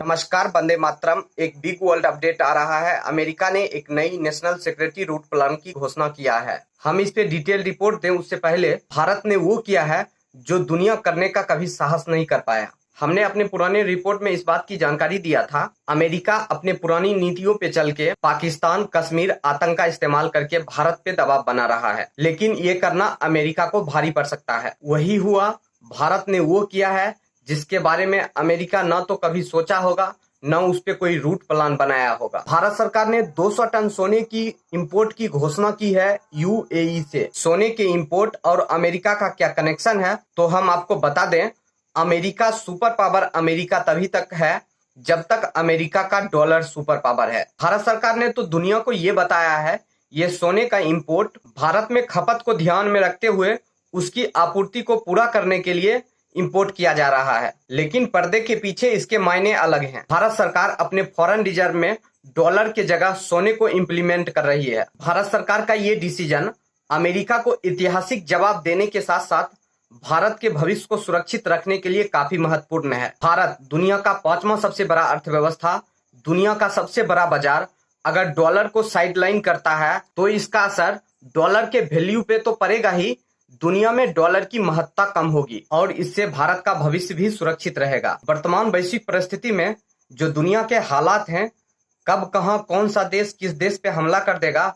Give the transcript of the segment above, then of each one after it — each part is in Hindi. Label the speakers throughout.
Speaker 1: नमस्कार, वंदे मातरम। एक बिग वर्ल्ड अपडेट आ रहा है। अमेरिका ने एक नई नेशनल सिक्योरिटी रूट प्लान की घोषणा किया है। हम इस पे डिटेल रिपोर्ट दें उससे पहले भारत ने वो किया है जो दुनिया करने का कभी साहस नहीं कर पाया। हमने अपने पुराने रिपोर्ट में इस बात की जानकारी दिया था। अमेरिका अपने पुरानी नीतियों पे चल के पाकिस्तान, कश्मीर, आतंक का इस्तेमाल करके भारत पे दबाव बना रहा है, लेकिन ये करना अमेरिका को भारी पड़ सकता है। वही हुआ। भारत ने वो किया है जिसके बारे में अमेरिका न तो कभी सोचा होगा, न उस पे कोई रूट प्लान बनाया होगा। भारत सरकार ने 200 टन सोने की इंपोर्ट की घोषणा की है यूएई से। सोने के इंपोर्ट और अमेरिका का क्या कनेक्शन है, तो हम आपको बता दें। अमेरिका सुपर पावर अमेरिका तभी तक है जब तक अमेरिका का डॉलर सुपर पावर है। भारत सरकार ने तो दुनिया को ये बताया है, ये सोने का इंपोर्ट भारत में खपत को ध्यान में रखते हुए उसकी आपूर्ति को पूरा करने के लिए इंपोर्ट किया जा रहा है, लेकिन पर्दे के पीछे इसके मायने अलग हैं। भारत सरकार अपने फॉरेन रिजर्व में डॉलर के जगह सोने को इंप्लीमेंट कर रही है। भारत सरकार का ये डिसीजन अमेरिका को ऐतिहासिक जवाब देने के साथ साथ भारत के भविष्य को सुरक्षित रखने के लिए काफी महत्वपूर्ण है। भारत दुनिया का 5वां सबसे बड़ा अर्थव्यवस्था, दुनिया का सबसे बड़ा बाजार, अगर डॉलर को साइडलाइन करता है तो इसका असर डॉलर के वैल्यू पे तो पड़ेगा ही, दुनिया में डॉलर की महत्ता कम होगी और इससे भारत का भविष्य भी सुरक्षित रहेगा। वर्तमान वैश्विक परिस्थिति में जो दुनिया के हालात हैं, कब कहां कौन सा देश किस देश पे हमला कर देगा,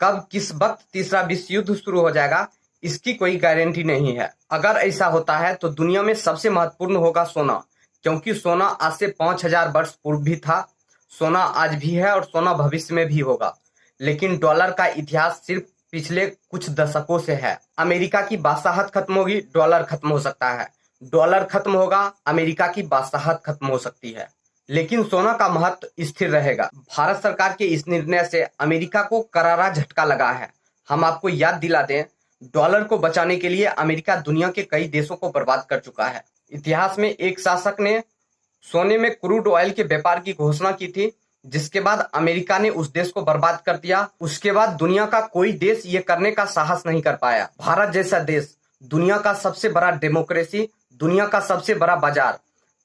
Speaker 1: कब किस वक्त तीसरा विश्व युद्ध शुरू हो जाएगा, इसकी कोई गारंटी नहीं है। अगर ऐसा होता है तो दुनिया में सबसे महत्वपूर्ण होगा सोना, क्योंकि सोना आज से 5000 वर्ष पूर्व भी था, सोना आज भी है और सोना भविष्य में भी होगा। लेकिन डॉलर का इतिहास सिर्फ पिछले कुछ दशकों से है। अमेरिका की बादशाहत खत्म होगी, डॉलर खत्म हो सकता है। डॉलर खत्म होगा, अमेरिका की बादशाहत खत्म हो सकती है, लेकिन सोना का महत्व स्थिर रहेगा। भारत सरकार के इस निर्णय से अमेरिका को करारा झटका लगा है। हम आपको याद दिला दें, डॉलर को बचाने के लिए अमेरिका दुनिया के कई देशों को बर्बाद कर चुका है। इतिहास में एक शासक ने सोने में क्रूड ऑयल के व्यापार की घोषणा की थी, जिसके बाद अमेरिका ने उस देश को बर्बाद कर दिया। उसके बाद दुनिया का कोई देश ये करने का साहस नहीं कर पाया। भारत जैसा देश, दुनिया का सबसे बड़ा डेमोक्रेसी, दुनिया का सबसे बड़ा बाजार,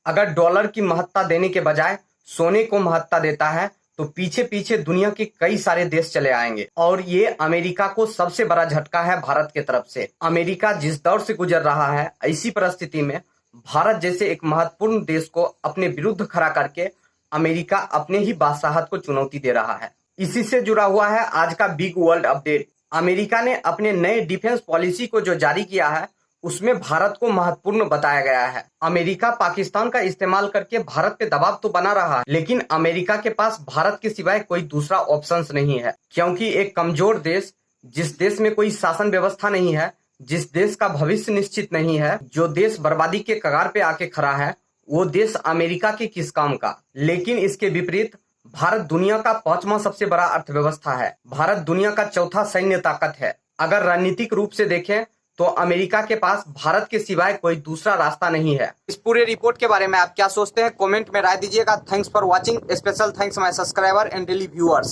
Speaker 1: अगर डॉलर की महत्ता देने के बजाय सोने को महत्ता देता है तो पीछे पीछे दुनिया के कई सारे देश चले आएंगे और ये अमेरिका को सबसे बड़ा झटका है भारत के तरफ से। अमेरिका जिस दौर से गुजर रहा है, ऐसी परिस्थिति में भारत जैसे एक महत्वपूर्ण देश को अपने विरुद्ध खड़ा करके अमेरिका अपने ही बादशाहत को चुनौती दे रहा है। इसी से जुड़ा हुआ है आज का बिग वर्ल्ड अपडेट। अमेरिका ने अपने नए डिफेंस पॉलिसी को जो जारी किया है, उसमें भारत को महत्वपूर्ण बताया गया है। अमेरिका पाकिस्तान का इस्तेमाल करके भारत पे दबाव तो बना रहा है, लेकिन अमेरिका के पास भारत के सिवाय कोई दूसरा ऑप्शंस नहीं है, क्योंकि एक कमजोर देश, जिस देश में कोई शासन व्यवस्था नहीं है, जिस देश का भविष्य निश्चित नहीं है, जो देश बर्बादी के कगार पे आके खड़ा है, वो देश अमेरिका के किस काम का। लेकिन इसके विपरीत भारत दुनिया का 5वां सबसे बड़ा अर्थव्यवस्था है। भारत दुनिया का चौथा सैन्य ताकत है। अगर रणनीतिक रूप से देखें तो अमेरिका के पास भारत के सिवाय कोई दूसरा रास्ता नहीं है। इस पूरे रिपोर्ट के बारे में आप क्या सोचते हैं, कमेंट में राय दीजिएगा। Thanks for watching. Special thanks my subscriber and daily viewers.